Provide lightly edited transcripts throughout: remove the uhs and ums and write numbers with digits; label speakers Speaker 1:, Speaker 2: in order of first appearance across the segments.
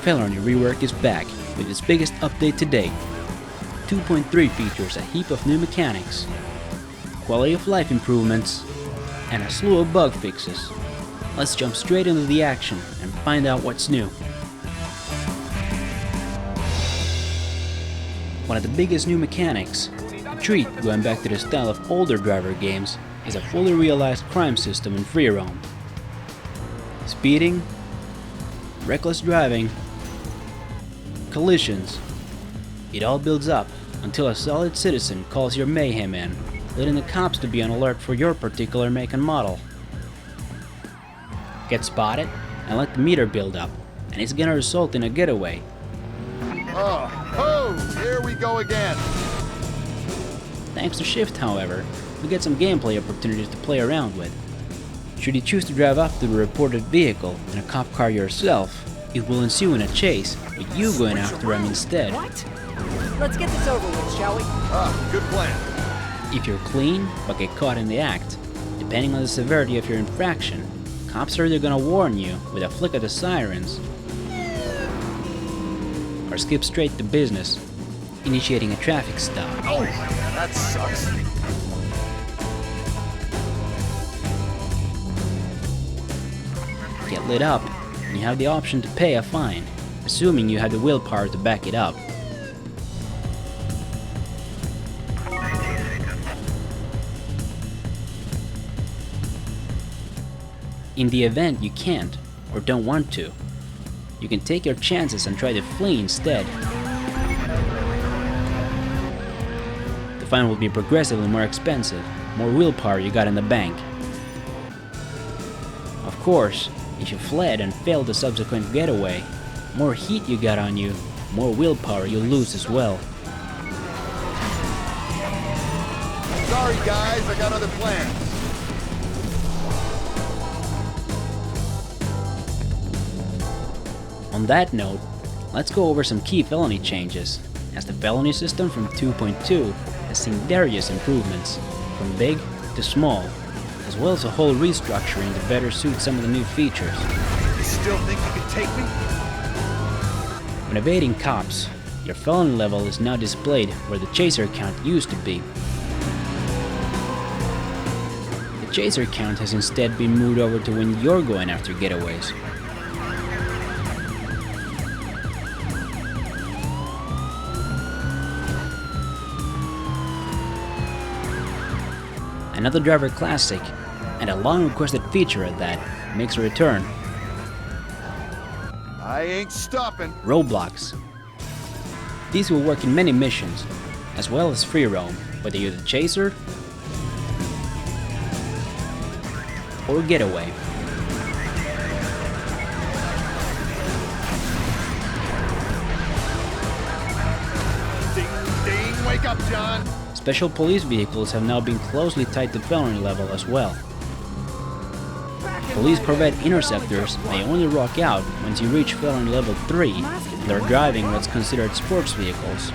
Speaker 1: Felony Rework is back with its biggest update to date. 2.3 features a heap of new mechanics, quality of life improvements, and a slew of bug fixes. Let's jump straight into the action and find out what's new. One of the biggest new mechanics, a treat going back to the style of older driver games, is a fully realized crime system in free roam. Speeding, reckless driving, collisions, it all builds up until a solid citizen calls your mayhem in, leading the cops to be on alert for your particular make and model. Get spotted and let the meter build up, and it's gonna result in a getaway.
Speaker 2: Oh, here we go again.
Speaker 1: Thanks to Shift, however, we get some gameplay opportunities to play around with. Should you choose to drive up to the reported vehicle in a cop car yourself, it will ensue in a chase with you going after him instead.
Speaker 3: What? Let's get this over with, shall we?
Speaker 2: Good plan.
Speaker 1: If you're clean but get caught in the act, depending on the severity of your infraction, cops are either gonna warn you with a flick of the sirens or skip straight to business, initiating a traffic stop.
Speaker 2: Oh, that sucks.
Speaker 1: Get lit up, and you have the option to pay a fine, assuming you have the willpower to back it up. In the event you can't, or don't want to, you can take your chances and try to flee instead. The fine will be progressively more expensive, more willpower you got in the bank. Of course, if you fled and failed the subsequent getaway, more heat you got on you, more willpower you'll lose as well.
Speaker 2: Sorry guys, I got other plans.
Speaker 1: On that note, let's go over some key felony changes, as the felony system from 2.2 has seen various improvements, from big to small, as well as a whole restructuring to better suit some of the new features.
Speaker 2: You still think you can take me?
Speaker 1: When evading cops, your felony level is now displayed where the chaser count used to be. The chaser count has instead been moved over to when you're going after getaways. Another driver classic, and a long requested feature at that, makes a return.
Speaker 2: I ain't stopping.
Speaker 1: Roadblocks. These will work in many missions, as well as free roam, whether you're the chaser or getaway.
Speaker 2: Ding, ding, wake up, John.
Speaker 1: Special police vehicles have now been closely tied to felony level as well. Police Corvette interceptors may only rock out once you reach felony level 3 and are driving what's considered sports vehicles.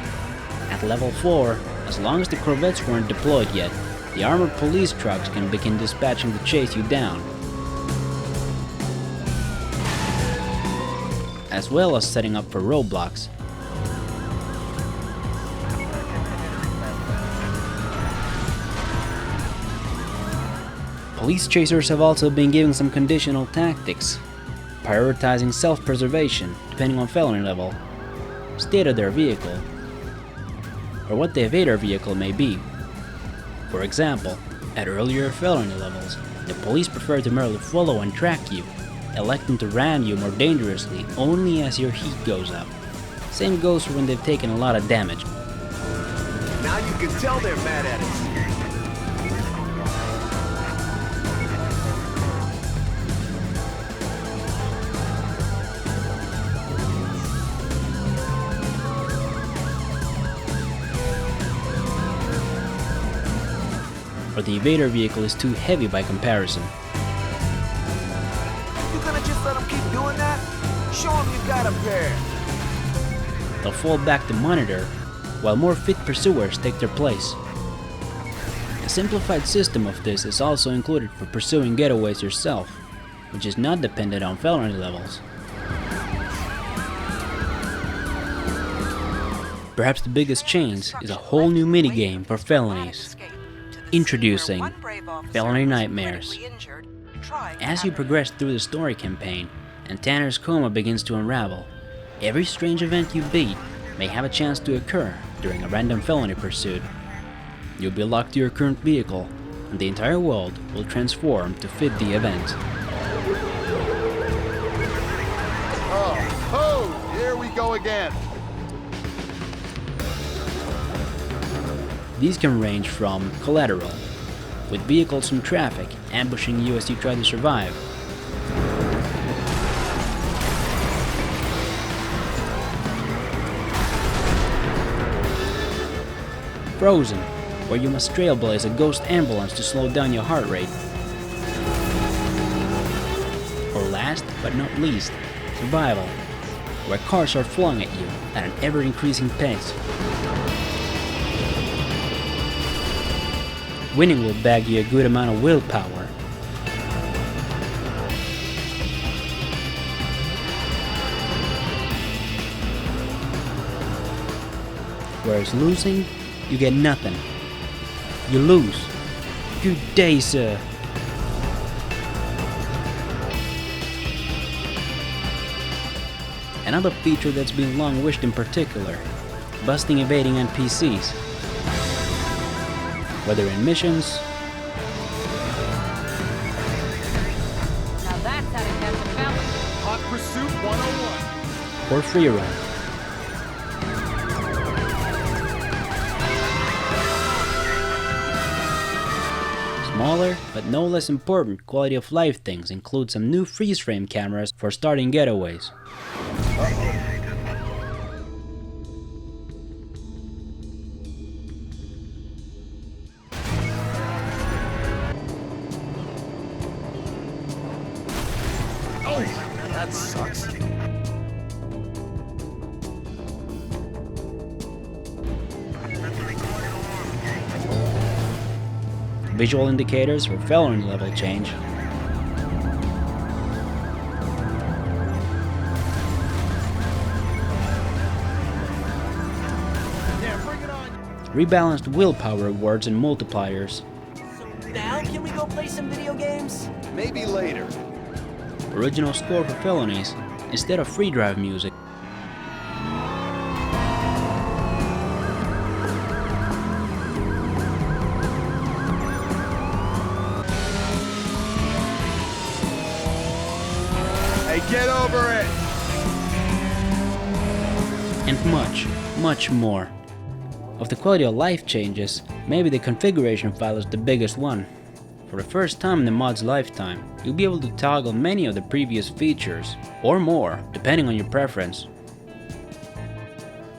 Speaker 1: At level 4, as long as the Corvettes weren't deployed yet, the armored police trucks can begin dispatching to chase you down, as well as setting up for roadblocks. Police chasers have also been given some conditional tactics, prioritizing self-preservation depending on felony level, state of their vehicle, or what the evader vehicle may be. For example, at earlier felony levels, the police prefer to merely follow and track you, electing to ram you more dangerously only as your heat goes up. Same goes for when they've taken a lot of damage.
Speaker 2: Now you can tell they're mad at us.
Speaker 1: Or the evader vehicle is too heavy by comparison.
Speaker 3: You gonna just let them keep doing that? Show them you got a pair.
Speaker 1: They'll fall back to monitor, while more fit pursuers take their place. A simplified system of this is also included for pursuing getaways yourself, which is not dependent on felony levels. Perhaps the biggest change is a whole new minigame for felonies. Introducing Felony Nightmares. As you progress through the story campaign and Tanner's coma begins to unravel, every strange event you beat may have a chance to occur during a random felony pursuit. You'll be locked to your current vehicle, and the entire world will transform to fit the event.
Speaker 2: Oh, here we go again.
Speaker 1: These can range from collateral, with vehicles from traffic ambushing you as you try to survive, Frozen, where you must trailblaze a ghost ambulance to slow down your heart rate. Or last but not least, Survival, where cars are flung at you at an ever-increasing pace. Winning will bag you a good amount of willpower. Whereas losing, you get nothing. You lose. Good day, sir. Another feature that's been long wished in particular, busting evading NPCs. Whether in missions,
Speaker 4: Now that's how to catch a felon.
Speaker 2: Hot Pursuit 101.
Speaker 1: or free roam. Smaller, but no less important quality of life things include some new freeze frame cameras for starting getaways.
Speaker 2: Oh, that sucks.
Speaker 1: Visual indicators for felony level change.
Speaker 2: Yeah, bring it on.
Speaker 1: Rebalanced willpower rewards and multipliers.
Speaker 3: Now can we go play some video games?
Speaker 2: Maybe later.
Speaker 1: Original score for felonies instead of free drive music.
Speaker 2: Hey, get over it.
Speaker 1: And much, much more. Of the quality of life changes, maybe the configuration file is the biggest one. For the first time in the mod's lifetime, you'll be able to toggle many of the previous features, or more, depending on your preference.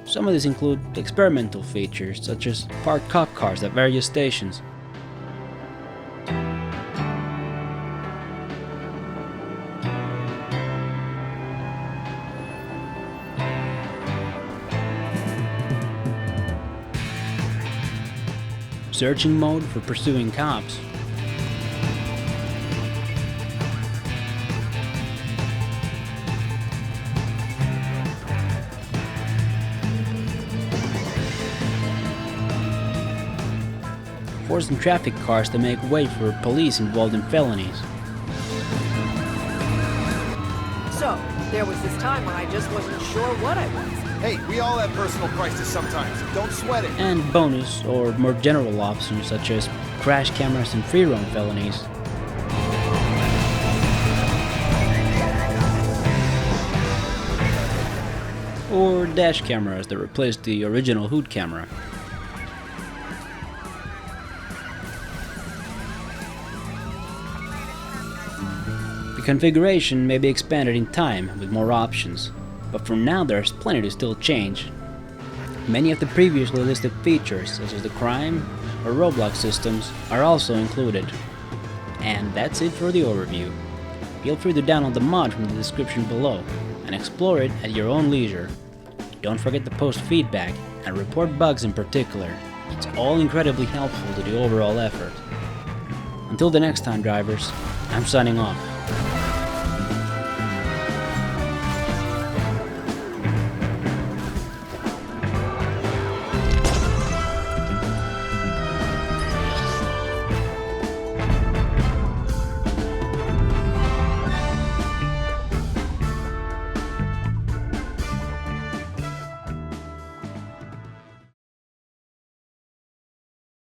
Speaker 1: Some of these include experimental features, such as parked cop cars at various stations. Searching mode for pursuing cops. Forcing traffic cars to make way for police involved in felonies.
Speaker 3: So, there was this time when I just wasn't sure what I was.
Speaker 2: Hey, we all have personal crises sometimes. Don't sweat it.
Speaker 1: And bonus or more general options such as crash cameras and free roam felonies. Or dash cameras that replace the original hood camera. The configuration may be expanded in time with more options, but for now there's plenty to still change. Many of the previously listed features, such as the crime or Roadblocks systems, are also included. And that's it for the overview. Feel free to download the mod from the description below and explore it at your own leisure. Don't forget to post feedback and report bugs in particular. It's all incredibly helpful to the overall effort. Until the next time, drivers, I'm signing off.